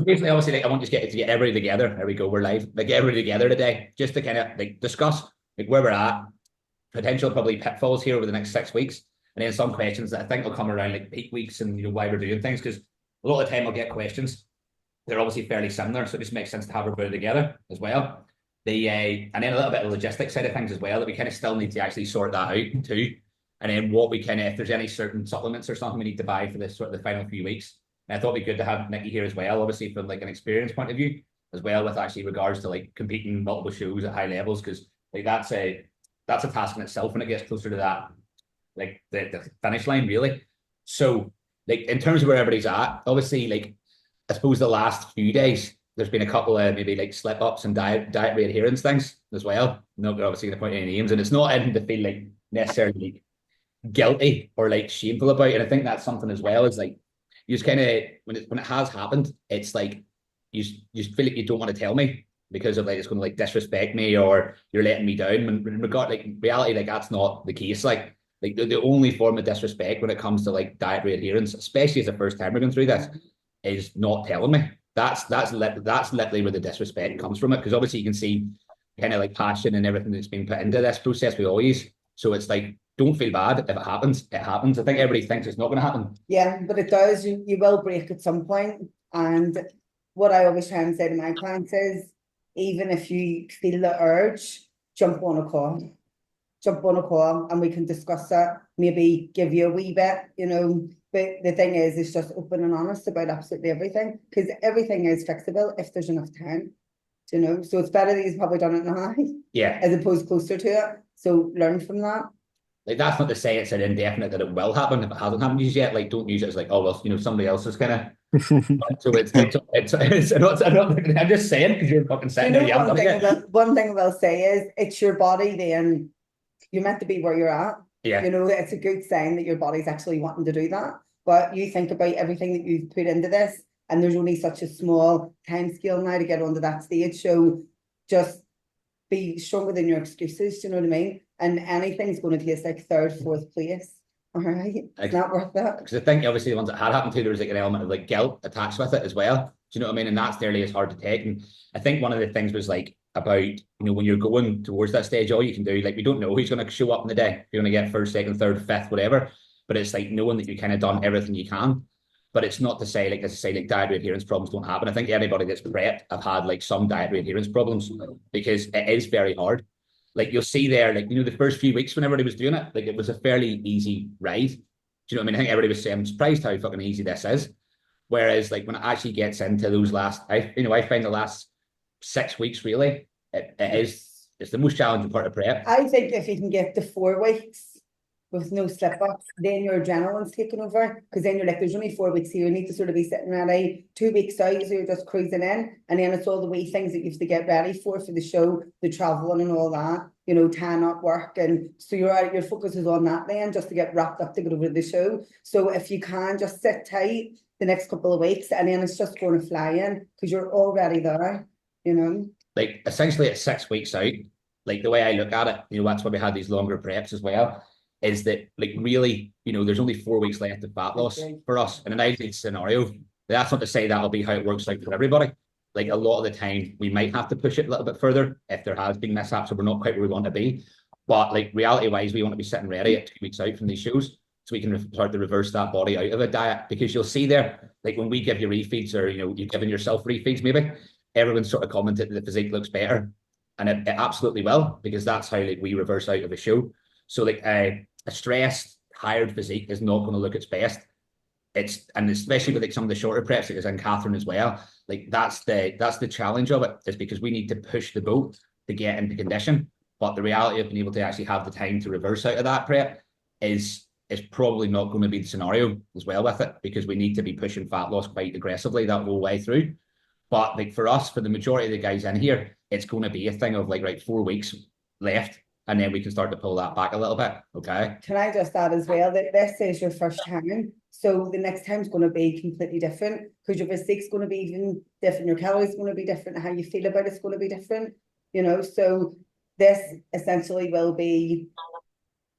Basically, obviously, like I want to get everybody together. There we go, we're live. Like get everybody together today, just to kind of like discuss like where we're at, potential probably pitfalls here over the next 6 weeks, and then some questions that I think will come around like peak weeks and why we're doing things. Because a lot of the time I'll get questions. They're obviously fairly similar, so it just makes sense to have everybody together as well. And then a little bit of the logistics side of things as well, that we kind of still need to actually sort that out too. And then what we kind of, if there's any certain supplements or something we need to buy for this sort of the final few weeks. And I thought it'd be good to have Nikki here as well, obviously from like an experience point of view, as well with actually regards to like competing multiple shows at high levels, because like that's a task in itself when it gets closer to that, like the finish line really. So like in terms of where everybody's at, obviously like I suppose the last few days there's been a couple of maybe like slip ups and dietary adherence things as well. I'm not obviously going to point any names, and it's not anything to feel like necessarily guilty or like shameful about. And I think that's something as well, is like you just kind of when it has happened, it's like you feel like you don't want to tell me because of like it's going to like disrespect me or you're letting me down. When regard like reality, like that's not the case. Like the only form of disrespect when it comes to like dietary adherence, especially as a first timer going through this, is not telling me. That's literally where the disrespect comes from it. Because obviously you can see kind of like passion and everything that's been put into this process with all these. So it's like, don't feel bad if it happens. It happens. I think everybody thinks it's not going to happen. Yeah, but it does. You will break at some point. And what I always try and say to my clients is, even if you feel the urge, jump on a call. Jump on a call and we can discuss it, maybe give you a wee bit, you know. But the thing is, it's just open and honest about absolutely everything, because everything is fixable if there's enough time, you know. So it's better that he's probably done it now, Yeah, as opposed closer to it. So learn from that. like that's not to say it's an indefinite that it will happen if it hasn't happened yet. Like don't use it as like, oh well, you know, somebody else is kind of. So I'm just saying because you're fucking You sitting there, know, you haven't done it yet. one thing I will say is, it's your body then. You're meant to be where you're at. Yeah. You know, it's a good sign that your body's actually wanting to do that. But you think about everything that you've put into this, and there's only such a small time scale now to get onto that stage. So just be stronger than your excuses, you know what I mean? And anything's going to taste like third, fourth place. All right. It's not worth it. Because I think obviously the ones that had happened to, there was like an element of like guilt attached with it as well. Do you know what I mean? And that's nearly as hard to take. And I think one of the things was like about, you know, when you're going towards that stage, all you can do, like we don't know who's going to show up in the day. You're going to get first, second, third, fifth, whatever. But it's like knowing that you kind of done everything you can. But it's not to say, like, as I say, like dietary adherence problems don't happen. I think anybody that's prepped have had like some dietary adherence problems, because it is very hard. Like you'll see there, like, you know, the first few weeks when everybody was doing it, like it was a fairly easy ride. Do you know what I mean? I think everybody was saying, I'm surprised how fucking easy this is. Whereas like when it actually gets into those last, I find the last 6 weeks really, it's the most challenging part of prep. I think if you can get to 4 weeks with no slip ups, then your adrenaline's taking over, because then you're like, there's only 4 weeks here, you need to sort of be sitting ready. 2 weeks out, so you're just cruising in, and then it's all the wee things that you have to get ready for the show, the traveling and all that, you know, tying up work, and so your focus is on that then, just to get wrapped up to go over to the show. So if you can just sit tight the next couple of weeks, and then it's just going to fly in because you're already there, you know. Like essentially at 6 weeks out, like the way I look at it, you know, that's why we had these longer preps as well, is that like really, you know, there's only 4 weeks left of fat loss for us in an ideal scenario. That's not to say that'll be how it works out for everybody. Like a lot of the time we might have to push it a little bit further if there has been mishaps or we're not quite where we want to be. But like reality wise, we want to be sitting ready at 2 weeks out from these shows, so we can start to reverse that body out of a diet. Because you'll see there, like when we give you refeeds, or, you know, you've given yourself refeeds maybe, everyone's sort of commented that the physique looks better. And it absolutely will, because that's how like we reverse out of a show. So like a stressed, tired physique is not going to look its best. And especially with like some of the shorter preps that is in Catherine as well. Like that's the challenge of it, is because we need to push the boat to get into condition. But the reality of being able to actually have the time to reverse out of that prep is probably not going to be the scenario as well with it, because we need to be pushing fat loss quite aggressively that whole way through. But like for us, for the majority of the guys in here, it's going to be a thing of like, right, 4 weeks left, and then we can start to pull that back a little bit. Okay. Can I just add as well that this is your first time, so the next time is going to be completely different, because your physique's going to be even different, your calories going to be different, how you feel about it's going to be different, you know. So this essentially will be,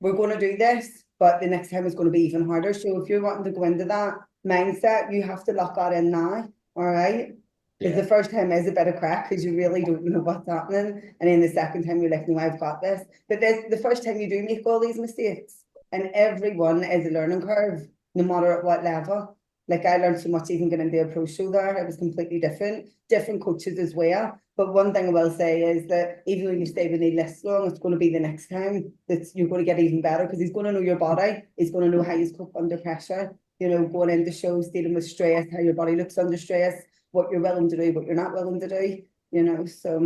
we're going to do this, but the next time is going to be even harder. So if you're wanting to go into that mindset, you have to lock that in now. All right. Because the first time is a bit of crack because you really don't know what's happening. And then the second time you're like, no, I've got this. But the first time you do make all these mistakes, and everyone is a learning curve, no matter at what level. Like I learned so much even getting into a pro show there. It was completely different coaches as well. But one thing I will say is that even when you stay with Neil this long, it's going to be the next time that you're going to get even better because he's going to know your body. He's going to know how you cope under pressure, you know, going into shows, dealing with stress, how your body looks under stress, what you're willing to do, what you're not willing to do, you know, so.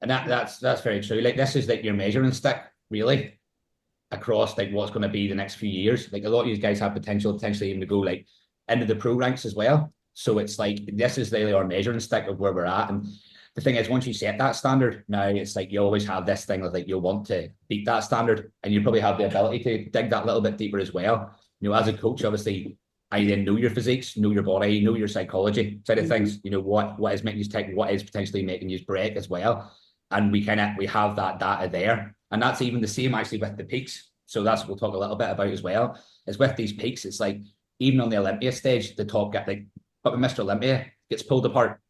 And that's very true. Like this is like your measuring stick, really, across like what's going to be the next few years. Like a lot of you guys have potentially even to go like into the pro ranks as well. So it's like, this is really our measuring stick of where we're at. And the thing is, once you set that standard, now it's like you always have this thing of like you'll want to beat that standard, and you probably have the ability to dig that little bit deeper as well. You know, as a coach, obviously, I then know your physiques, know your body, know your psychology side of things. You know what is making you tick, what is potentially making you break as well, and we have that data there, and that's even the same actually with the peaks. So that's what we'll talk a little bit about as well. Is with these peaks, it's like even on the Olympia stage, the top get like, but with Mr. Olympia gets pulled apart.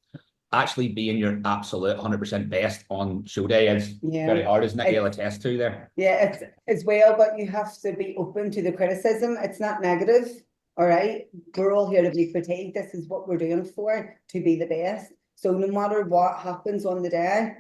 Actually being your absolute 100% best on show day is very hard, isn't it? You'll attest to there. Yeah, it's as well, but you have to be open to the criticism. It's not negative, all right? We're all here to be fatigued. This is what we're doing for, to be the best. So no matter what happens on the day,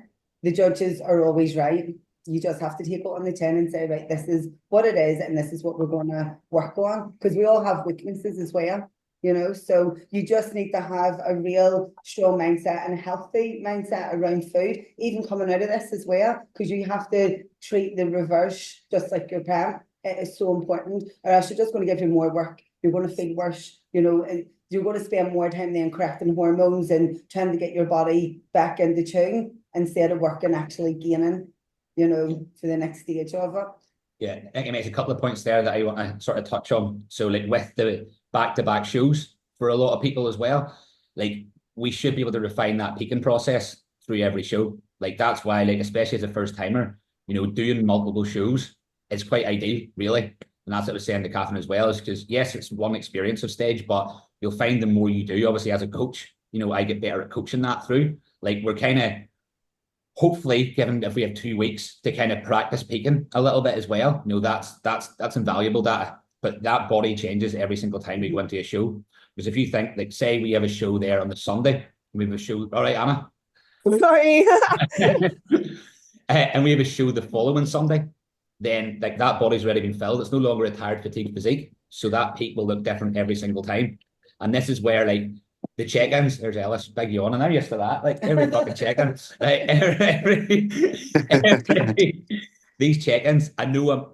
the judges are always right. You just have to take it on the chin and say, right, this is what it is, and this is what we're going to work on. Because we all have weaknesses as well. You know, so you just need to have a real strong mindset and a healthy mindset around food, even coming out of this as well, because you have to treat the reverse just like your prep. It is so important, or else you're just going to give you more work. You're going to feel worse, you know, and you're going to spend more time then correcting hormones and trying to get your body back into tune instead of working actually gaining, you know, for the next stage of it. Yeah, I think it makes a couple of points there that I want to sort of touch on. So like with the back-to-back shows for a lot of people as well, like we should be able to refine that peaking process through every show. Like that's why, like especially as a first timer, you know, doing multiple shows is quite ideal, really. And that's what I was saying to Catherine as well, is because yes, it's one experience of stage, but you'll find the more you do, obviously as a coach, you know, I get better at coaching that through. Like we're kind of hopefully, given if we have 2 weeks to kind of practice peaking a little bit as well, you know, that's invaluable data. But that body changes every single time we go into a show. Because if you think, like, say we have a show there on the Sunday, we have a show. All right, Anna. Sorry. And we have a show the following Sunday, then like that body's already been filled. It's no longer a tired, fatigued physique. So that peak will look different every single time. And this is where like the check-ins, there's Ellis, big yawn, and I'm used to that. Like every fucking check-in, these check-ins, I know I'm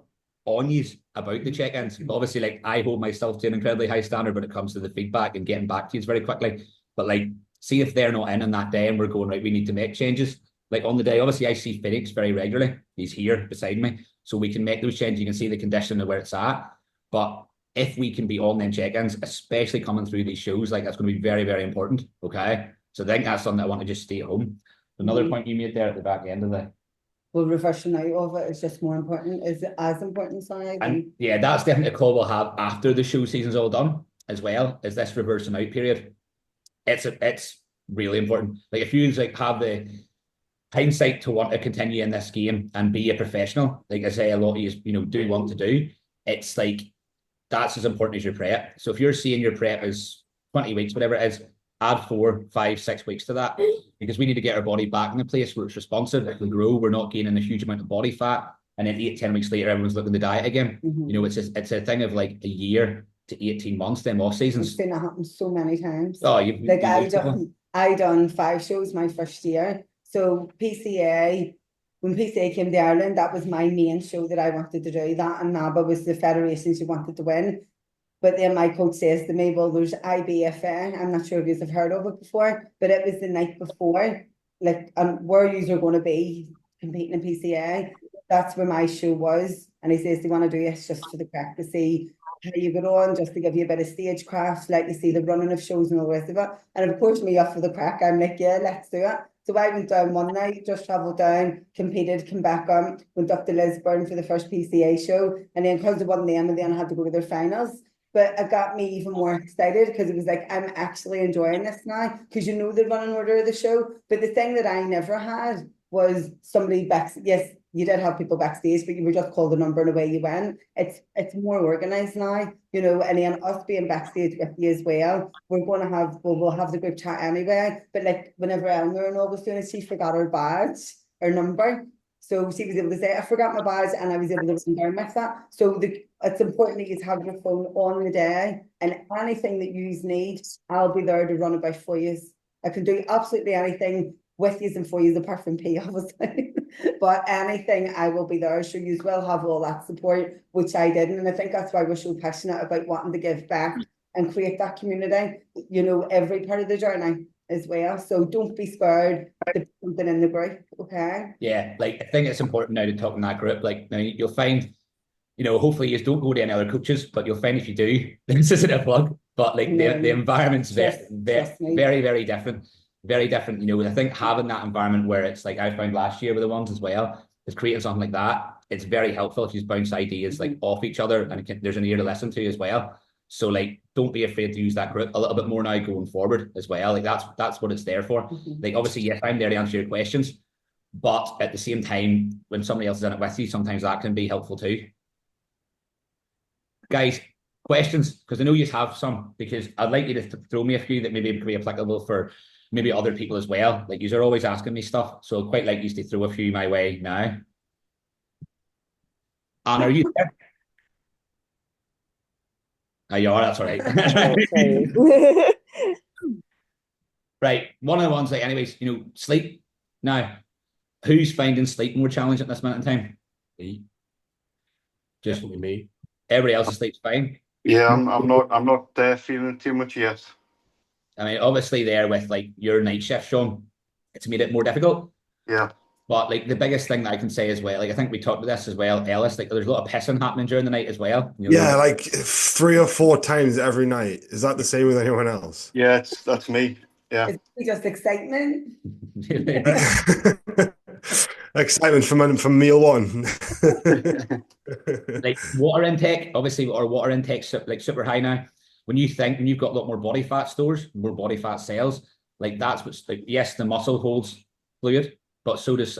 on you about the check-ins. Obviously, like I hold myself to an incredibly high standard when it comes to the feedback and getting back to you very quickly. But like, see if they're not in that day and we're going, right, we need to make changes. Like on the day, obviously I see Phoenix very regularly. He's here beside me. So we can make those changes. You can see the condition of where it's at. But if we can be on them check-ins, especially coming through these shows, like that's going to be very, very important. Okay. So I think that's something I want to just stay at home. Another point you made there at the back end of the. Well, reversing out of it is just more important. Is it as important, sorry? And yeah, that's definitely a call we'll have after the show season's all done as well, is this reversing out period. It's really important. Like if you like have the hindsight to want to continue in this game and be a professional, like I say, a lot of you do want to do, it's like that's as important as your prep. So if you're seeing your prep as 20 weeks, whatever it is, add 4, 5, 6 weeks to that, because we need to get our body back in a place where it's responsive. If we grow, we're not gaining a huge amount of body fat, and then 8, 10 weeks later, everyone's looking to diet again. You know, it's a thing of like a year to 18 months, them off seasons. I've seen it happen so many times. Oh, I done 5 shows my first year. So PCA, when PCA came to Ireland, that was my main show that I wanted to do. That and NABA was the federations you wanted to win. But then my coach says to me, well, there's IBFA. I'm not sure if you've heard of it before, but it was the night before, like, where you're going to be competing in PCA. That's where my show was. And he says, do you want to do this just for the crack to see how you get on, just to give you a bit of stagecraft, like you see the running of shows and all the rest of it. And of course, me up for the crack, I'm like, yeah, let's do it. So I went down one night, just travelled down, competed, came back went up to Lisburn for the first PCA show. And then because of one of them, and then I had to go to their finals. But it got me even more excited because it was like, I'm actually enjoying this now. Because you know the running order of the show. But the thing that I never had was somebody back. Yes, you did have people backstage, but you were just called a number and away you went. It's more organized now, you know, and then us being backstage with you as well. We'll have the group chat anyway. But like whenever Eleanor and all was doing it, she forgot her badge, her number. So she was able to say, I forgot my badge, and I was able to run down with that. So it's important that you have your phone on the day, and anything that you need, I'll be there to run about for you. I can do absolutely anything with you and for you, apart from pay, obviously. But anything, I will be there. So you will have all that support, which I didn't. And I think that's why we're so passionate about wanting to give back and create that community, you know, every part of the journey as well. So don't be scared to put something in the group, okay? Yeah, like I think it's important now to talk in that group. Like now you'll find, you know, hopefully you don't go to any other coaches, but you'll find if you do, this isn't a plug, but like the environment's very, very different. Very different, you know. I think having that environment where it's like I found last year with the ones as well, is creating something like that. It's very helpful if you bounce ideas like off each other, and there's an ear to listen to as well. So like, don't be afraid to use that group a little bit more now going forward as well. Like that's what it's there for. Like obviously, yes, I'm there to answer your questions, but at the same time, when somebody else is in it with you, sometimes that can be helpful too. Guys, questions, because I know you have some, because I'd like you to throw me a few that maybe could be applicable for maybe other people as well. Like you're always asking me stuff, so I'd quite like you to throw a few my way now. Anne, are you there? Oh, you are, that's all right. Right, one of the ones, like anyways, you know, sleep. Now, who's finding sleep more challenging at this minute in time? Me. Just Definitely me. Everybody else sleeps fine. Yeah, I'm not feeling too much yet. I mean, obviously there with like your night shift, Sean, it's made it more difficult. Yeah. But like the biggest thing that I can say as well, like I think we talked about this as well, Ellis, like there's a lot of pissing happening during the night as well. You know, yeah, like 3 or 4 times every night. Is that the same with anyone else? Yeah, that's me. Yeah. It's just excitement. Excitement from meal one. Like water intake, obviously our water intake's like super high now. When you've got a lot more body fat stores, more body fat cells, like that's what's like, yes, the muscle holds fluid, but so does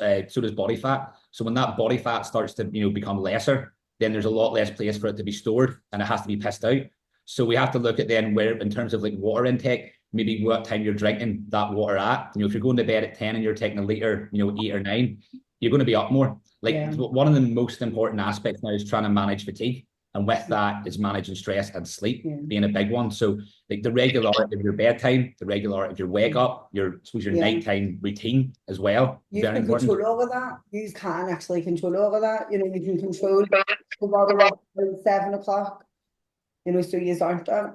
body fat. So when that body fat starts to, you know, become lesser, then there's a lot less place for it to be stored, and it has to be pissed out. So we have to look at then where, in terms of like water intake, maybe what time you're drinking that water at. You know, if you're going to bed at 10 and you're taking a liter, you know, 8 or 9, you're going to be up more. Like one of the most important aspects now is trying to manage fatigue. And with that is managing stress and sleep being a big one. So like the regularity of your bedtime, the regularity of your wake up, your nighttime routine as well. You can control all of that. You can actually control all of that. You know, you can control the water up at 7 o'clock. You know, so you aren't done.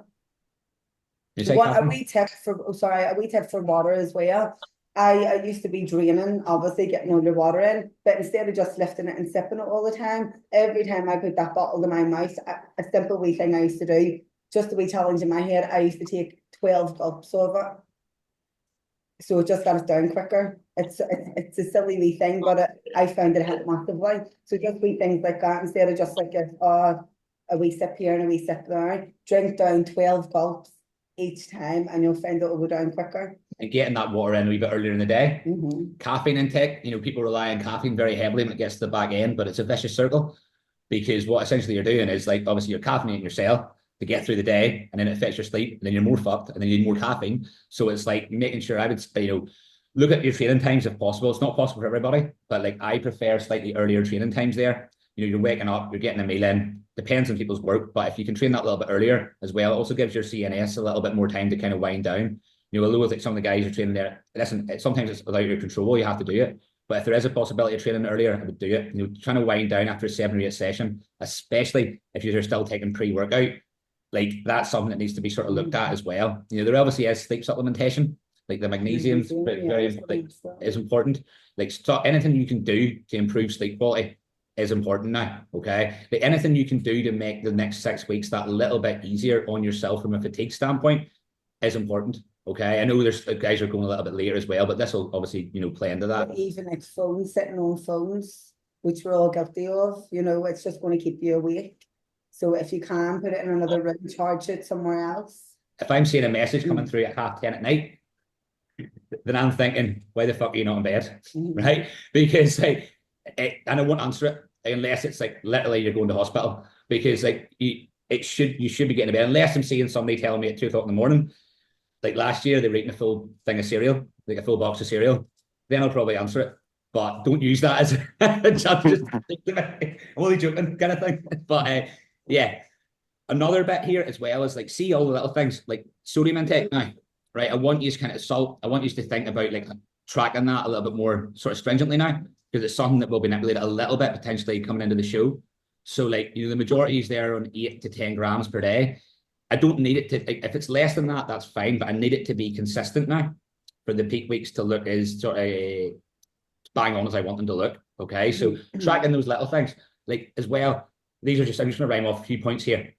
A wee tip for water as well. I used to be draining, obviously getting all the water in, but instead of just lifting it and sipping it all the time, every time I put that bottle to my mouth, a simple wee thing I used to do, just a wee challenge in my head, I used to take 12 gulps of it. So it just got it down quicker. It's a silly wee thing, but I found it helped massively. So just wee things like that, instead of just like a wee sip here and a wee sip there, drink down 12 gulps each time, and you'll find it will go down quicker. And getting that water in a wee bit earlier in the day. Caffeine intake, you know, people rely on caffeine very heavily when it gets to the back end, but it's a vicious circle, because what essentially you're doing is like, obviously you're caffeinating yourself to get through the day, and then it affects your sleep, and then you're more fucked, and then you need more caffeine. So it's like making sure, I would say, you know, look at your training times if possible. It's not possible for everybody, but like I prefer slightly earlier training times there. You know, you're waking up, you're getting a meal in, depends on people's work, but if you can train that a little bit earlier as well, it also gives your CNS a little bit more time to kind of wind down. You know, although like some of the guys are training there, listen, sometimes it's without your control, you have to do it. But if there is a possibility of training earlier, I would do it. You know, trying to wind down after a 7 or 8 session, especially if you're still taking pre-workout, like that's something that needs to be sort of looked at as well. You know, there obviously is sleep supplementation, like the magnesium is important. Like anything you can do to improve sleep quality is important now, okay? Like anything you can do to make the next 6 weeks that little bit easier on yourself from a fatigue standpoint is important. Okay, I know there's guys are going a little bit later as well, but this will obviously, you know, play into that. Even like phones, sitting on phones, which we're all guilty of, you know, it's just going to keep you awake. So if you can put it in another room, charge it somewhere else. If I'm seeing a message coming through at 10:30 at night, then I'm thinking, why the fuck are you not in bed? Right? Because and I won't answer it unless it's like literally you're going to hospital, because like you should be getting to bed, unless I'm seeing somebody telling me at 2 o'clock in the morning. Like last year, they were eating a full thing of cereal, like a full box of cereal. Then I'll probably answer it. But don't use that as I'm only joking kind of thing. But yeah, another bit here as well is like, see all the little things like sodium intake now, right? I want you to kind of I want you to think about like tracking that a little bit more sort of stringently now, because it's something that will be manipulated a little bit potentially coming into the show. So like, the majority is there on 8 to 10 grams per day. I don't need it to, if it's less than that, that's fine, but I need it to be consistent now for the peak weeks to look as sort of bang on as I want them to look. Okay, so tracking those little things, like as well, I'm just going to rhyme off a few points here.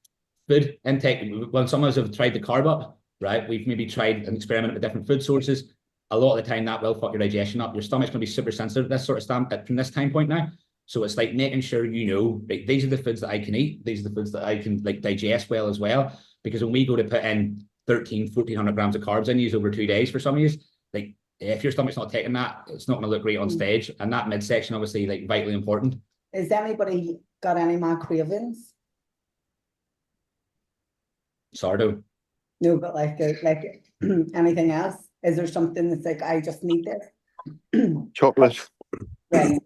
Food intake, when some of us have tried the carb up, right, we've maybe tried an experiment with different food sources. A lot of the time that will fuck your digestion up. Your stomach's going to be super sensitive to this sort of stuff from this time point now. So it's like making sure like, these are the foods that I can eat. These are the foods that I can like digest well as well. Because when we go to put in 1,400 grams of carbs in you over 2 days for some of you, like if your stomach's not taking that, it's not going to look great on stage. And that midsection, obviously, like vitally important. Is anybody got any more cravings? Sourdough. No, but like anything else? Is there something that's like, I just need this? Chocolate. Right.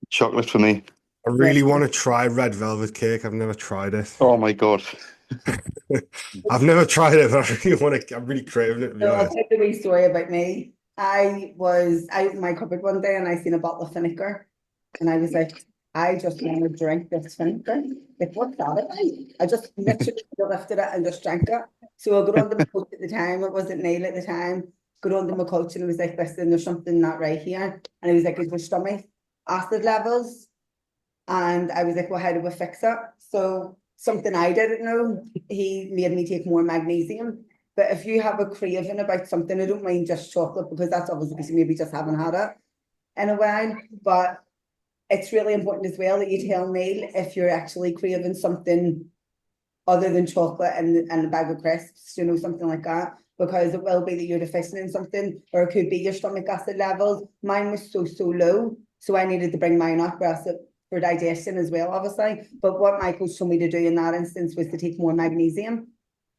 Chocolate for me. I really want to try red velvet cake. I've never tried it. Oh my God. I've never tried it, but I really want to. I'm really craving it. To be So I'll honest. tell you a wee story about me. I was out in my cupboard one day and I seen a bottle of vinegar, and I was like, I just want to drink this vinegar. Like, what's that about? I just literally lifted it and just drank it. So I got on to my coach at the time. It wasn't Neil at the time. Got on to my coach and I was like, listen, there's something not right here. And he was like, is your stomach acid levels? And I was like, well, how do we fix it? So something I didn't know, he made me take more magnesium. But if you have a craving about something, I don't mind just chocolate, because that's obviously because you maybe just haven't had it in a while. But it's really important as well that you tell Neil if you're actually craving something other than chocolate and a bag of crisps, something like that. Because it will be that you're deficient in something, or it could be your stomach acid levels. Mine was so low, so I needed to bring mine up for digestion as well, obviously. But what my coach told me to do in that instance was to take more magnesium.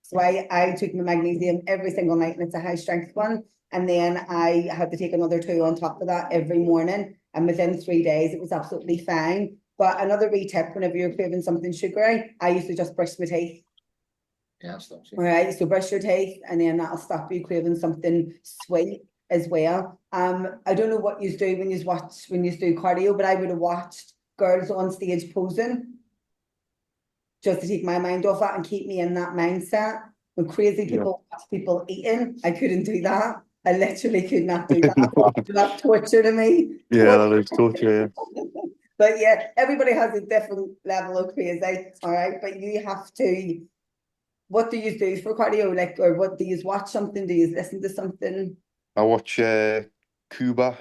So I took my magnesium every single night, and it's a high strength one. And then I had to take another 2 on top of that every morning. And within 3 days, it was absolutely fine. But another wee tip, whenever you're craving something sugary, I used to just brush my teeth. Yeah, stops you. All right, so brush your teeth, and then that'll stop you craving something sweet as well. I don't know what you do when you do cardio, but I would have watched girls on stage posing just to take my mind off that and keep me in that mindset. When crazy people watch people eating, I couldn't do that. I literally could not do that. That's torture to me. Yeah, that is torture. But yeah, everybody has a different level of crazy. All right, but you have to. What do you do for cardio? Like, or what do you watch something? Do you listen to something? I watch Cuba.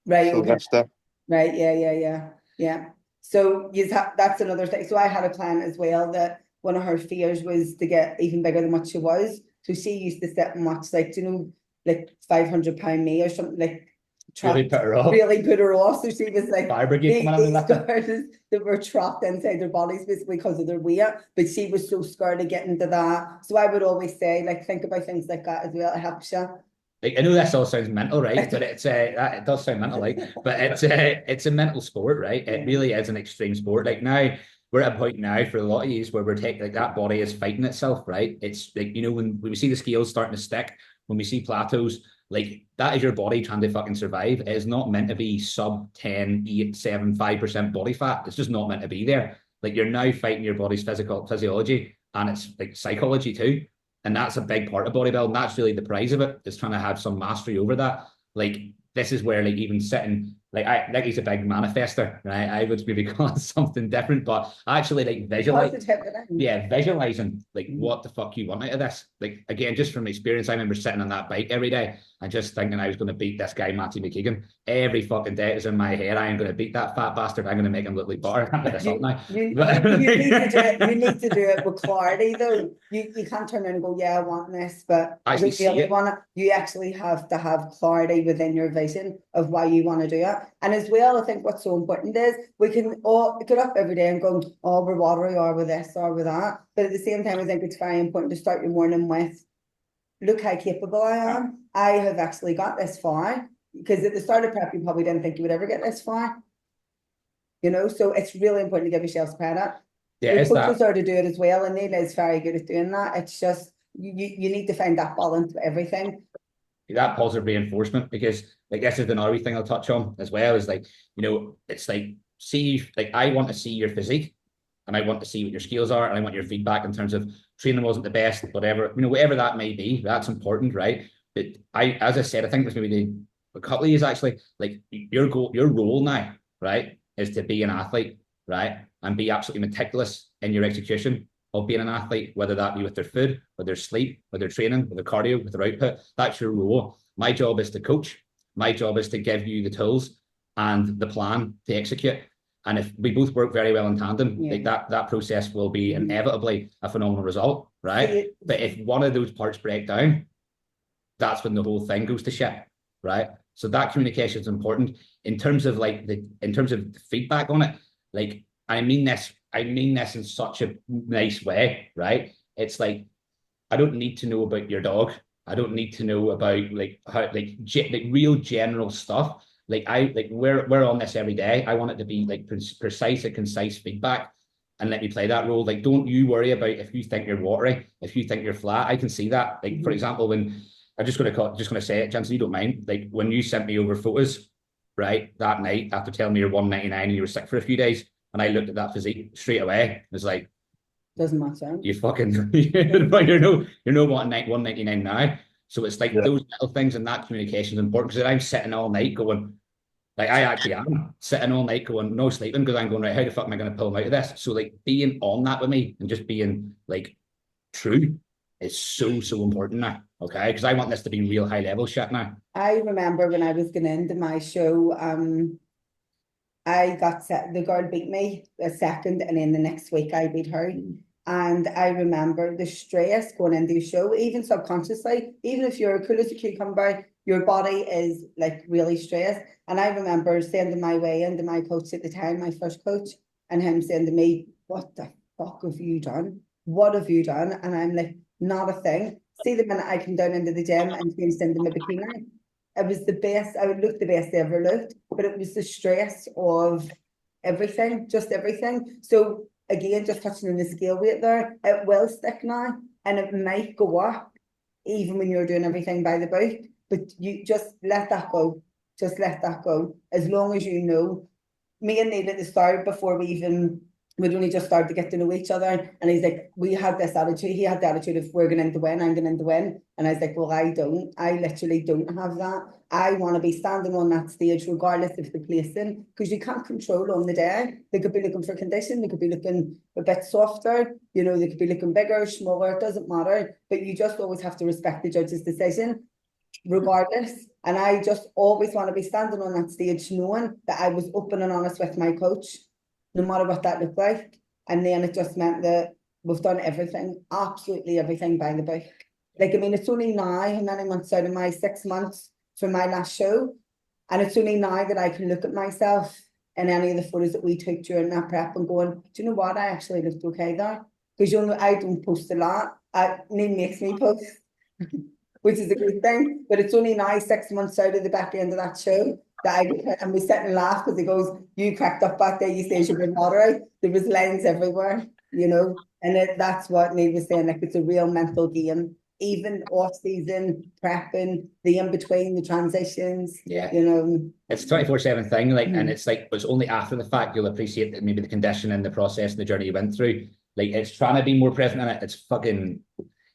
Right. Sylvester. Okay. Right. Yeah. So that's another thing. So I had a client as well that one of her fears was to get even bigger than what she was. So she used to sit and watch like 500-pound me or something, like Really put her off. Really put her off. So she was like, Fire brigade coming on that were trapped inside their bodies basically because of their weight. But she was so scared of getting to that. So I would always say, like, think about things like that as well. It helps you. Like, I know this all sounds mental, right? But it does sound mental, like, but it's a mental sport, right? It really is an extreme sport. Like now, we're at a point now for a lot of you where we're taking, like, that body is fighting itself, right? It's like, when we see the scales starting to stick, when we see plateaus, like, that is your body trying to fucking survive. It is not meant to be sub 10, 8, 7, 5% body fat. It's just not meant to be there. Like, you're now fighting your body's physiology, and it's like psychology too. And that's a big part of bodybuilding. That's really the prize of it, is trying to have some mastery over that. Like, this is where, like, even sitting like he's a big manifester, right? I would maybe call it something different, but I actually like visualize. Visualizing like what the fuck you want out of this. Like again, just from experience, I remember sitting on that bike every day and just thinking I was going to beat this guy Matty McKeegan every fucking day. It was in my head. I am going to beat that fat bastard. I'm going to make him look like butter. I can't make this up now. You need to do it with clarity though. You can't turn around and go, yeah, I want this, but Actually you see really it. want it. You actually have to have clarity within your vision of why you want to do it. And as well, I think what's so important is we can all get up every day and go, oh, we're watery, or with this, or with that. But at the same time, I think it's very important to start your morning with, look how capable I am. I have actually got this far. Because at the start of prep, you probably didn't think you would ever get this far. You know, so it's really important to give yourself credit. Yeah, Your it's coaches that. are to do it as well, and Neil is very good at doing that. It's just you need to find that balance with everything. That positive reinforcement, because like this is another thing I'll touch on as well, is like, you know, it's like I want to see your physique and I want to see what your skills are and I want your feedback in terms of training wasn't the best, whatever, you know, whatever that may be, that's important, right? But as I said, I think it was maybe a couple of years actually, like your role now, right, is to be an athlete, right, and be absolutely meticulous in your execution of being an athlete, whether that be with their food, with their sleep, with their training, with their cardio, with their output. That's your role. My job is to coach. My job is to give you the tools and the plan to execute. And if we both work very well in tandem, like that process will be inevitably a phenomenal result, right? But if one of those parts break down, that's when the whole thing goes to shit, right? So that communication is important in terms of in terms of feedback on it. Like, I mean this in such a nice way, right? It's like, I don't need to know about your dog. I don't need to know about like how real general stuff. Like we're on this every day. I want it to be like precise and concise feedback, and let me play that role. Like, don't you worry about if you think you're watery, if you think you're flat. I can see that. Like, for example, when I'm just gonna say it, Jansen, you don't mind. Like when you sent me over photos, right, that night after telling me you're 199 and you were sick for a few days, and I looked at that physique straight away. It was like, doesn't matter. You fucking, but you're no 199 now. So it's like those little things, and that communication is important, because I'm sitting all night going, like I actually am sitting all night going, no sleeping, because I'm going, right, how the fuck am I going to pull them out of this? So like being on that with me and just being like true is so important now. Okay, because I want this to be real high level shit now. I remember when I was going into my show, I got the girl beat me a second, and then the next week I beat her. And I remember the stress going into the show, even subconsciously, even if you're cool as a cucumber, your body is like really stressed. And I remember sending my way into my coach at the time, my first coach, and him saying to me, what the fuck have you done? What have you done? And I'm like, not a thing. See, the minute I come down into the gym and changed into my bikini, it was the best. I would look the best I ever looked, but it was the stress of everything, just everything. So again, just touching on the scale weight there, it will stick now, and it might go up even when you're doing everything by the book. But you just let that go. Just let that go. As long as you know, me and Neil at the start, before we'd only just started to get to know each other, and he's like, we had this attitude. He had the attitude of, we're going to win, I'm going to win. And I was like, well, I literally don't have that. I want to be standing on that stage regardless of the placing, because you can't control on the day. They could be looking for condition, they could be looking a bit softer, you know, they could be looking bigger, smaller, it doesn't matter. But you just always have to respect the judge's decision regardless. And I just always want to be standing on that stage knowing that I was open and honest with my coach, no matter what that looked like. And then it just meant that we've done everything, absolutely everything by the book. Like, I mean, it's only now, how many months out of my 6 months from my last show, and it's only now that I can look at myself in any of the photos that we took during that prep and going, do you know what, I actually looked okay there. Because you know, I don't post a lot. Neil makes me post, which is a good thing. But it's only now 6 months out of the back end of that show that and we sit and laugh, because he goes, you cracked up back there, you say you've been moderate. There was lines everywhere, you know. And that's what Neil was saying, like, it's a real mental game. Even off season, prepping, the in between, the transitions, you know. It's a 24/7 thing, like, and it's like, it's only after the fact you'll appreciate that maybe the condition and the process and the journey you went through. Like, it's trying to be more present in it. It's fucking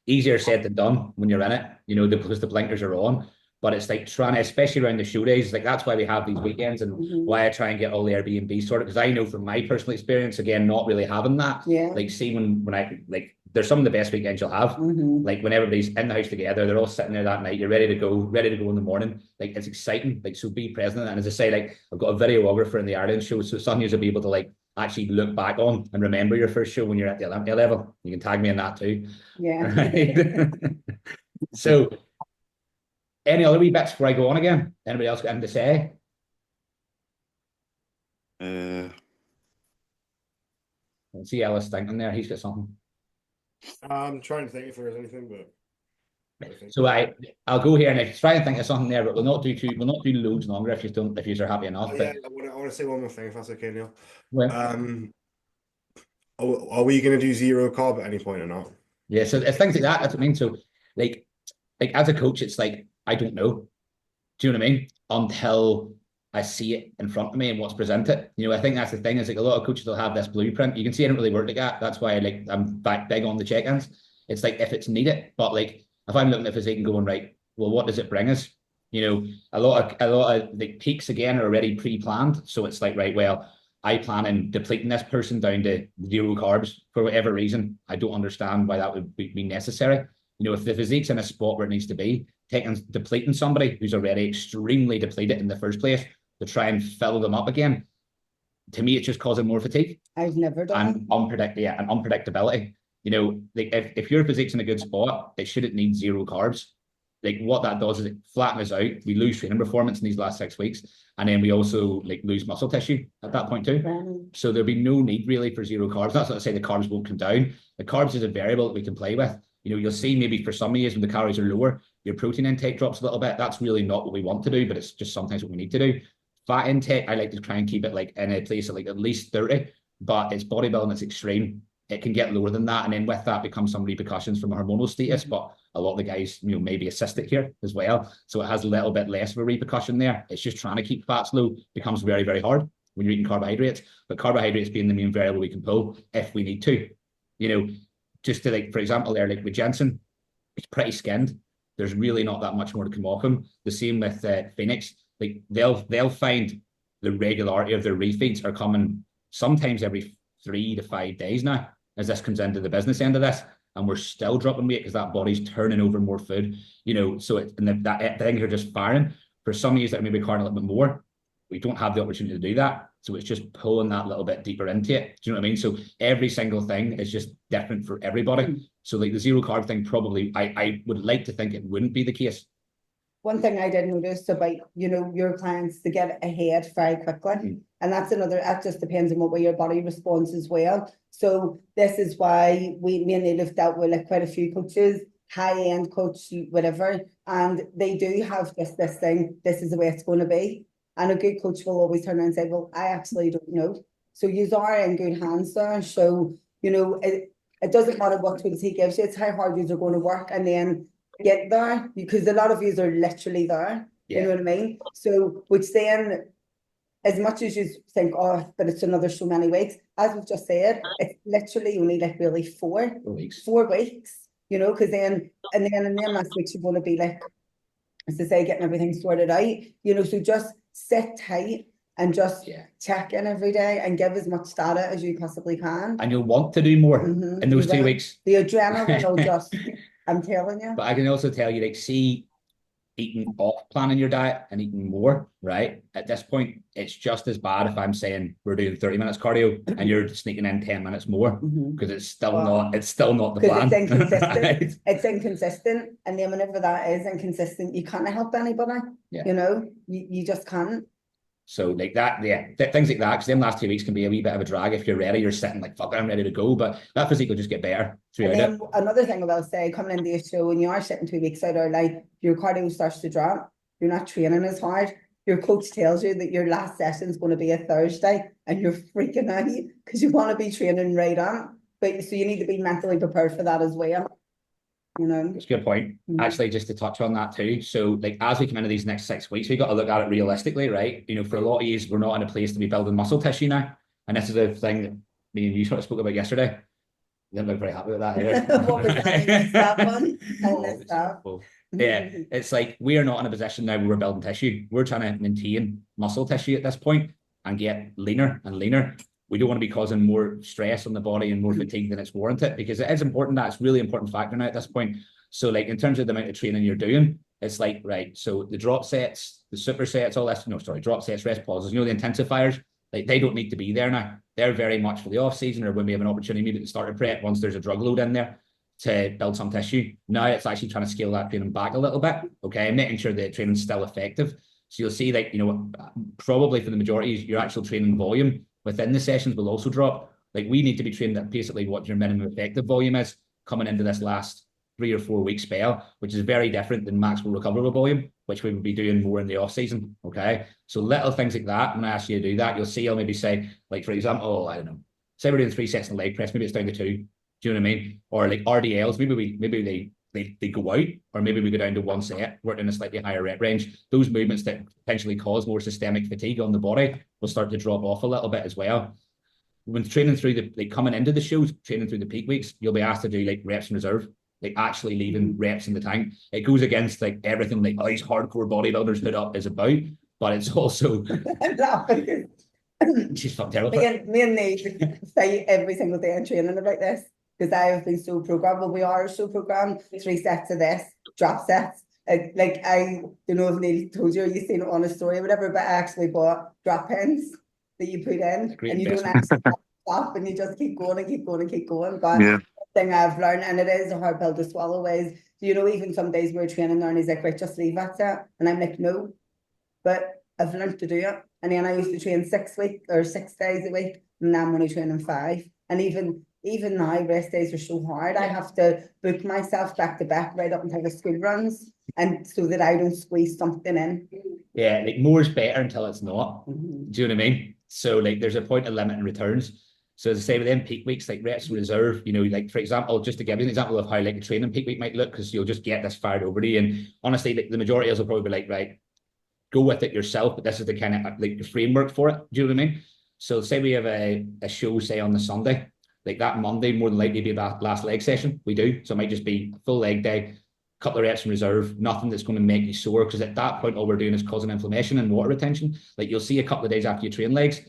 easier said than done when you're in it, you know, because the blinkers are on. But it's like trying to, especially around the show days, like that's why we have these weekends and why I try and get all the Airbnb sorted. Because I know from my personal experience, again, not really having that. Yeah. Like, see, when I like, there's some of the best weekends you'll have. Like when everybody's in the house together, they're all sitting there that night. You're ready to go in the morning. Like it's exciting. Like, so be present. And as I say, like I've got a videographer in the Ireland show, so some years will be able to like actually look back on and remember your first show when you're at the Olympia level. You can tag me in that too. Yeah. Right? So, any other wee bits before I go on again? Anybody else got anything to say? I see Ellis thinking there. He's got something. I'm trying to think if there is anything, but So I'll go here and try and think of something there, but we'll not do loads longer if you are happy enough. yeah, I want to say one more thing if that's okay, Neil. Well, are we going to do zero carb at any point or not? yeah, so it's things like that. That's what I mean. So like as a coach, it's like I don't know. Do you know what I mean? Until I see it in front of me and what's presented. You know, I think that's the thing, is like a lot of coaches will have this blueprint. You can see I don't really work like that. That's why I'm back big on the check-ins. It's like if it's needed, but like if I'm looking at physique and going, right, well, what does it bring us? You know, a lot of like peaks again are already pre-planned. So it's like, right, well, I plan on depleting this person down to 0 carbs for whatever reason. I don't understand why that would be necessary. You know, if the physique's in a spot where it needs to be, depleting somebody who's already extremely depleted in the first place to try and fill them up again, to me, it's just causing more fatigue. I've never done and unpredictability. You know, like if your physique's in a good spot, it shouldn't need 0 carbs. Like what that does is it flattens us out. We lose training performance in these last 6 weeks, and then we also like lose muscle tissue at that point too. So there'll be no need really for 0 carbs. That's not to say the carbs won't come down. The carbs is a variable that we can play with. You know, you'll see maybe for some years when the calories are lower, your protein intake drops a little bit. That's really not what we want to do, but it's just sometimes what we need to do. Fat intake, I like to try and keep it like in a place of like at least 30, but it's bodybuilding, it's extreme. It can get lower than that, and then with that becomes some repercussions from a hormonal status. But a lot of the guys, you know, maybe cystic here as well, so it has a little bit less of a repercussion there. It's just trying to keep fats low becomes very, very hard when you're eating carbohydrates. But carbohydrates being the main variable we can pull if we need to. You know, just to like, for example, there, like with Jensen, he's pretty skinned. There's really not that much more to come off him. The same with Phoenix. Like they'll find the regularity of their refeeds are coming sometimes every 3 to 5 days now, as this comes into the business end of this, and we're still dropping weight because that body's turning over more food. You know, so that things are just firing. For some of you that are maybe carrying a little bit more, we don't have the opportunity to do that. So it's just pulling that little bit deeper into it. Do you know what I mean? So every single thing is just different for everybody. So like the 0 carb thing, probably I would like to think it wouldn't be the case. One thing I did notice about, you know, your clients, to get ahead very quickly. And that's another, that just depends on what way your body responds as well. So this is why me and Neil have dealt with like quite a few coaches, high-end coach, whatever, and they do have this thing, this is the way it's going to be. And a good coach will always turn around and say, well, I actually don't know. So you are in good hands there. So, you know, it doesn't matter what tools he gives you, it's how hard you are going to work and then get there, because a lot of you are literally there. You know what I mean? So, which then, as much as you think, oh, but it's another so many weeks, as we've just said, it's literally only like really 4 weeks. 4 weeks, you know, because then last week you're going to be like, as I say, getting everything sorted out, you know, so just sit tight and just check in every day and give as much data as you possibly can. And you'll want to do more in those 2 weeks. The adrenaline will just, I'm telling you. But I can also tell you, like, see, eating off planning your diet and eating more, right? At this point, it's just as bad if I'm saying we're doing 30 minutes cardio and you're sneaking in 10 minutes more, because it's still not the plan. It's inconsistent. Right? It's inconsistent. And then whenever that is inconsistent, you can't help anybody. You know, you just can't. So like that, things like that, because them last 2 weeks can be a wee bit of a drag. If you're ready, you're sitting like, fuck, I'm ready to go. But that physique will just get better throughout and then it. Another thing I will say, coming into your show, when you are sitting 2 weeks out, or like your cardio starts to drop, you're not training as hard. Your coach tells you that your last session is going to be a Thursday and you're freaking out because you want to be training right on. But so you need to be mentally prepared for that as well. You know, it's a good point. Actually, just to touch on that too. So, like, as we come into these next 6 weeks, we got to look at it realistically, right? You know, for a lot of you, we're not in a place to be building muscle tissue now, and this is a thing that me and you sort of spoke about yesterday. You don't look very happy with that either. What was that? I missed that one. I Oh, missed that. well, yeah, it's like we are not in a position now where we're building tissue. We're trying to maintain muscle tissue at this point and get leaner and leaner. We don't want to be causing more stress on the body and more fatigue than it's warranted, because it is important. That's really important factor now at this point. So like in terms of the amount of training you're doing, it's like, right, so the drop sets, the supersets, all this, no, sorry, drop sets, rest pauses, the intensifiers, like they don't need to be there now. They're very much for the off season or when we have an opportunity maybe to start a prep once there's a drug load in there to build some tissue. Now it's actually trying to scale that training back a little bit, okay, and making sure that training's still effective. So you'll see like, probably for the majority, your actual training volume within the sessions will also drop. Like we need to be trained at basically what your minimum effective volume is coming into this last 3 or 4 week spell, which is very different than maximal recoverable volume, which we would be doing more in the off season. Okay. So little things like that, when I ask you to do that, you'll see, I'll maybe say, like, for example, I don't know, say we're doing 3 sets in leg press, maybe it's down to 2. Do you know what I mean? Or like RDLs, maybe they go out, or maybe we go down to 1 set, working in a slightly higher rep range. Those movements that potentially cause more systemic fatigue on the body will start to drop off a little bit as well. When training through the, like coming into the shows, training through the peak weeks, you'll be asked to do like reps in reserve, like actually leaving reps in the tank. It goes against like everything like all these hardcore bodybuilders put up is about, but it's also I'm laughing. she's fucking terrible. Me and Nate fight every single day in training about this, because I have been so programmed. Well, we are so programmed. 3 sets of this, drop sets. Like I don't know if Neil told you, or you seen it on a story or whatever, but I actually bought drop pins that you put in, and you don't actually stop, and you just keep going and keep going and keep going. But Yeah. thing I've learned, and it is a hard pill to swallow, is even some days we're training there and he's like, right, just leave that set, and I'm like, no, but I've learned to do it. And then I used to train 6 days a week, and now I'm only training 5. And even now rest days are so hard. I have to book myself back to back right up until the school runs, and so that I don't squeeze something in. Yeah, like more is better until it's not. Do you know what I mean? So like there's a point of limiting returns. So as I say, within peak weeks, like reps in reserve, like for example, just to give you an example of how like a training peak week might look, because you'll just get this fired over to you. And honestly, like the majority of us will probably be like, right, go with it yourself, but this is the kind of like the framework for it. Do you know what I mean? So say we have a show, say on the Sunday, like that Monday, more than likely be a last leg session. We do. So it might just be a full leg day, couple of reps in reserve, nothing that's going to make you sore, because at that point, all we're doing is causing inflammation and water retention. Like you'll see a couple of days after you train legs,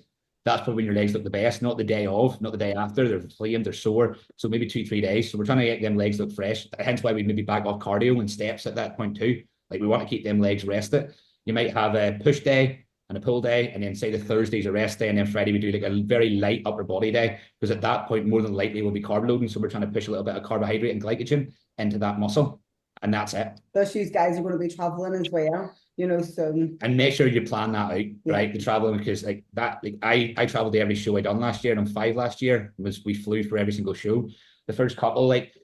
that's probably when your legs look the best, not the day of, not the day after. They're inflamed, they're sore. So maybe 2-3 days. So we're trying to get them legs look fresh. Hence why we maybe back off cardio and steps at that point too. Like we want to keep them legs rested. You might have a push day and a pull day, and then say the Thursday's a rest day, and then Friday we do like a very light upper body day, because at that point, more than likely we'll be carb loading. So we're trying to push a little bit of carbohydrate and glycogen into that muscle. And that's it. Those guys are going to be traveling as well, so. And make sure you plan that out, right? The traveling, because like that, like I traveled to every show I done last year, and I'm 5 last year. We flew for every single show. The first couple, like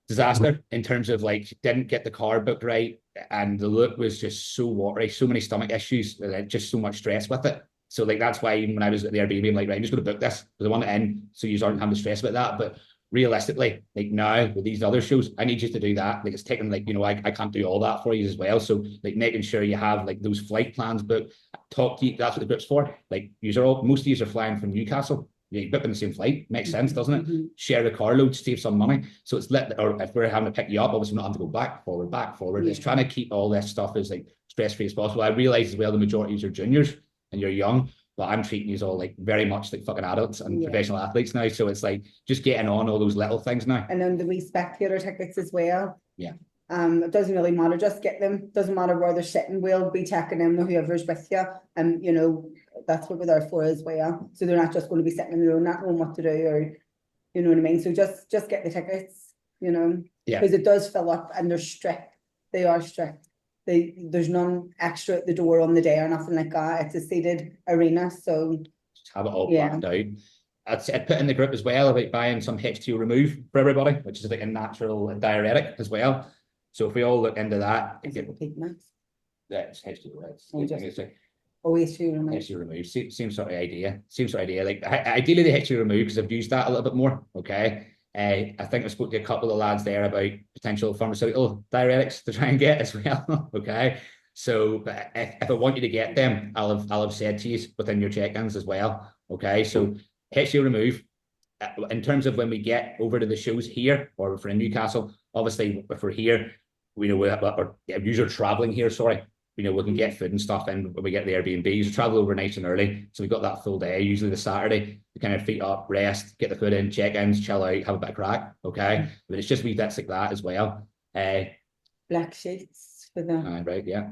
disaster in terms of like didn't get the car booked right, and the look was just so watery, so many stomach issues, just so much stress with it. So like that's why even when I was at the Airbnb, I'm like, right, I'm just going to book this because I want it in, so you aren't having to stress about that. But realistically, like now with these other shows, I need you to do that. Like it's taking like, I can't do all that for you as well. So like making sure you have like those flight plans booked, talk to you, that's what the book's for. Like most of you are flying from Newcastle. You book in the same flight, makes sense, doesn't it? Share the car load, save some money. So it's or if we're having to pick you up, obviously we're not having to go back, forward. It's trying to keep all this stuff as like stress-free as possible. I realize as well the majority of you are juniors and you're young, but I'm treating you all like very much like fucking adults and professional athletes now. So it's like just getting on all those little things now. And then the wee spectator tickets as well. Yeah. It doesn't really matter, just get them. Doesn't matter where they're sitting, we'll be checking in with whoever's with you. And that's what we're there for as well. So they're not just going to be sitting in their own, not knowing what to do, or you know what I mean? So just get the tickets, because it does fill up, and they're strict. They are strict. There's none extra at the door on the day or nothing like that. It's a seated arena, so just have it all planned out. I'd put in the group as well about buying some H2O remove for everybody, which is like a natural diuretic as well. So if we all look into that, is it repeat max? Yeah, it's H2O. H2O remove. H2O remove. Same sort of idea. Like ideally the H2O remove, because I've used that a little bit more. Okay. I think I spoke to a couple of lads there about potential pharmaceutical diuretics to try and get as well. Okay. So but if I want you to get them, I'll have said to you within your check-ins as well. Okay. So H2O remove, in terms of when we get over to the shows here, or if we're in Newcastle, obviously if we're here, we know or usually traveling here, sorry, we know we can get food and stuff in when we get the Airbnb. So travel over nice and early, so we've got that full day, usually the Saturday, to kind of feet up, rest, get the food in, check-ins, chill out, have a bit of crack, okay? But it's just wee bits like that as well. Black sheets for the Right, yeah.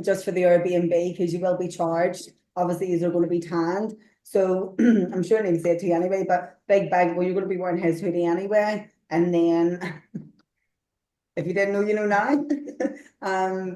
just for the Airbnb, because you will be charged. Obviously, these are going to be tanned. So I'm sure I need to say it to you anyway, but big bag, well, you're going to be wearing his hoodie anyway. And then if you didn't know, you know now.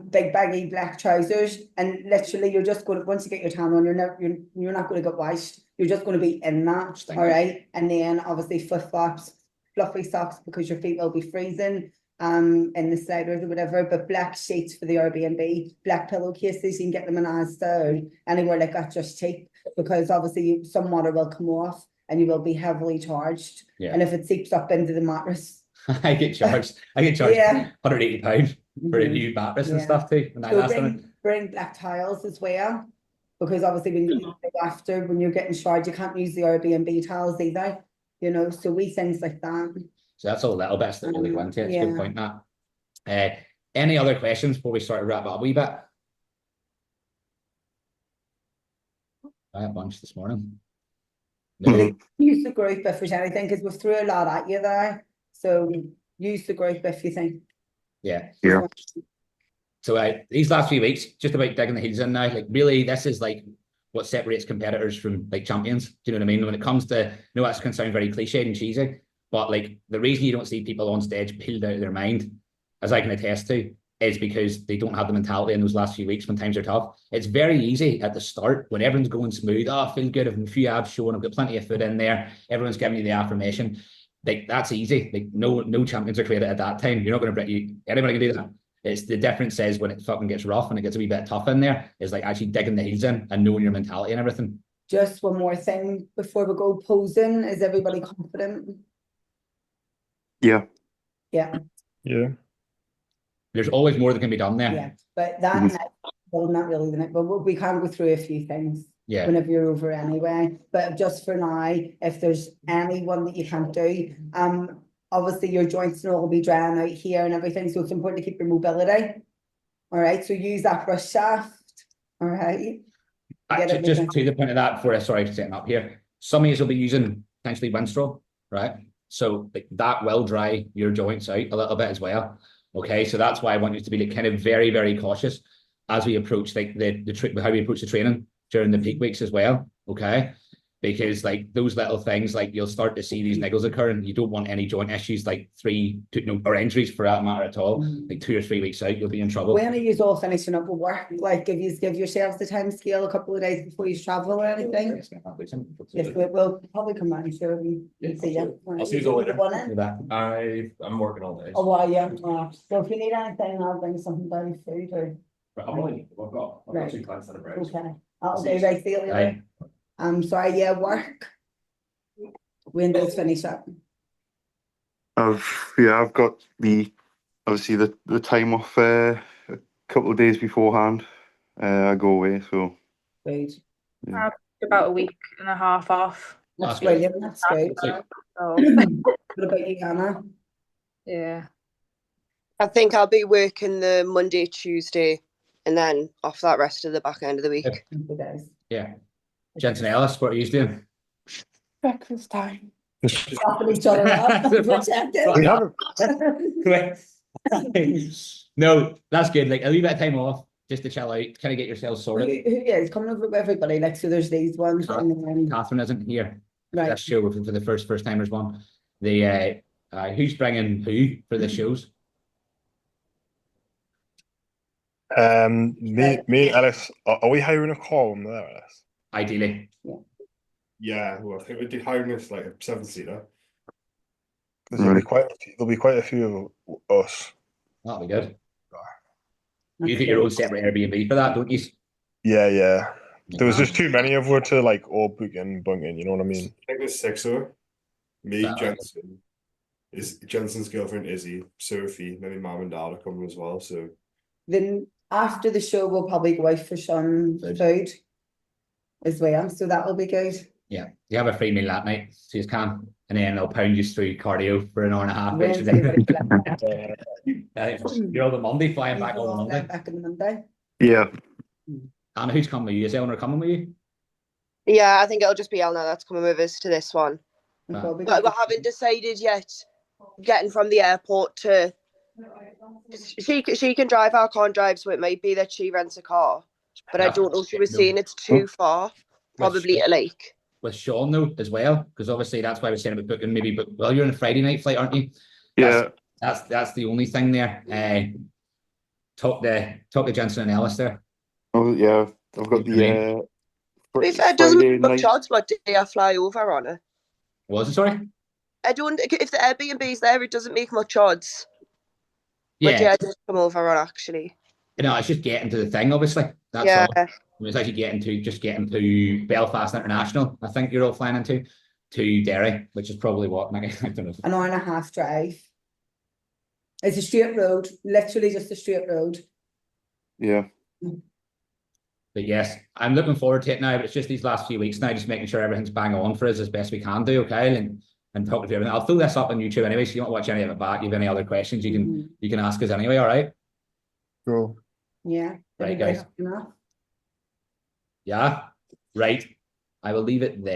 Big baggy black trousers. And literally you're just going to, once you get your tan on, you're not going to get washed. You're just going to be in that. All right. And then obviously flip-flops, fluffy socks, because your feet will be freezing. In the sliders or whatever, but black sheets for the Airbnb, black pillowcases, you can get them in Asda, anywhere like that, just cheap, because obviously some water will come off and you will be heavily charged. Yeah. And if it seeps up into the mattress, I get charged Yeah. £180 for a Mhm. new mattress and Yeah. stuff too. And so bring black tiles as well, because obviously when you after when you're getting charged, you can't use the Airbnb tiles either, you know, so wee things like that. So that's all little bits that really go into it. It's a Yeah. good point, that. Any other questions before we start to wrap up a wee bit? I had a bunch this morning. No. Use the group if there's anything, because we've threw a lot at you there. So use the group if you think. Yeah. Yeah. So these last few weeks, just about digging the heels in now, like really, this is like what separates competitors from like champions. Do you know what I mean? When it comes to, that can sound very cliched and cheesy, but like the reason you don't see people on stage peeled out of their mind, as I can attest to, is because they don't have the mentality in those last few weeks when times are tough. It's very easy at the start when everyone's going smooth. Oh, I feel good. I've a few abs showing. I've got plenty of food in there. Everyone's giving you the affirmation. Like that's easy. Like no champions are created at that time. You're not going to bring anybody can do that. It's the difference is when it fucking gets rough and it gets a wee bit tough in there, is like actually digging the heels in and knowing your mentality and everything. Just one more thing before we go. Posing, is everybody confident? Yeah. Yeah. Yeah. There's always more that can be done there. Yeah, but that night, well, not really the night, but we can go through a few things. Yeah. Whenever you're over anyway. But just for now, if there's anyone that you can't do, obviously your joints will all be drying out here and everything, so it's important to keep your mobility. All right, so use that brush shaft. All right. Just to the point of that, before I sorry for setting up here, some of you will be using potentially Winstrol, right? So like that will dry your joints out a little bit as well. Okay, so that's why I want you to be like kind of very, very cautious as we approach like how we approach the training during the peak weeks as well. Okay, because like those little things, like you'll start to see these niggles occur, and you don't want any joint issues like or injuries for that matter at all. Like 2 or 3 weeks out, you'll be in trouble. When are you all finishing up with work? Like give yourselves the time scale a couple of days before you travel or anything? Yes, we'll probably come round, sure. See you. I'll see you all later. Later. I'm working all day. Oh, well, yeah. So if you need anything, I'll bring something down food or. But I've got Right. 2 clients that are bread. Okay. I'll do right, see you later. Sorry, yeah, work. When does finish up? I've got obviously the time off a couple of days beforehand. I go away, so Good. yeah. About a week and a half off. That's good. brilliant, that's good. So, What about you, Anna? yeah. I think I'll be working the Monday, Tuesday, and then off that rest of the back end of the week. Good days. Yeah. Jensen Ellis, what are you doing? Breakfast time. Stopping each other up. Protect it. We haven't. No, that's good. Like a little bit of time off just to chill out, kind of get yourself sorted. Yeah, it's coming over with everybody. Like, so there's these ones. And then, Catherine isn't here. right. This show for the first timers one. The who's bringing who for the shows? Me and Alice, are we hiring a column there, Alice? Ideally. Yeah, well, I think we'd be hiring us like a 7-seater. Right. There'll be quite a few of us. That'll be good. You get your own separate Airbnb for that, don't you? Yeah. There was just too many of us to like all book in, bunk in, you know what I mean? I think there's 6 of her. Me, That- Jensen, is Jensen's girlfriend Izzy, Sophie, maybe mum and dad are coming as well. So Then after the show, we'll probably go out for some Food. food as well. So that will be good. Yeah, you have a free meal that night, so you can, and then they'll pound you through cardio for an hour and a half. Which is you're on the Monday, flying back on the Monday. Back on the Monday. Yeah. And who's coming with you? Is Eleanor coming with you? Yeah, I think it'll just be Elna that's coming with us to this one. And Ah. Bobby But we got- haven't decided yet. Getting from the airport to she can drive, I can't drive, so it might be that she rents a car. But I don't know. She was saying it's too far, probably to like. With Sean though as well, because obviously that's why we're saying about booking maybe. But well, you're on a Friday night flight, aren't you? Yeah. That's the only thing there. Talk to Jensen and Ellis there. Oh yeah. I've got the To be fair, it doesn't Friday make much night. odds what day I fly over on it. Was it sorry? I don't. If the Airbnb's there, it doesn't make much odds. What day Yeah, I just come over on actually. it's just getting to the thing. Obviously, that's Yeah. all. It's actually getting to Belfast International. I think you're all flying into to Derry, which is probably what I don't know. an hour and a half drive. It's a straight road, literally just a straight road. Yeah. But yes, I'm looking forward to it now. But it's just these last few weeks now, just making sure everything's bang on for us as best we can do. Okay, and talking to everything. I'll throw this up on YouTube anyway, so you don't watch any of it back. You have any other questions, you can ask us anyway. All right. Cool. Yeah. Right, everybody guys. happy enough. Yeah. Right. I will leave it there.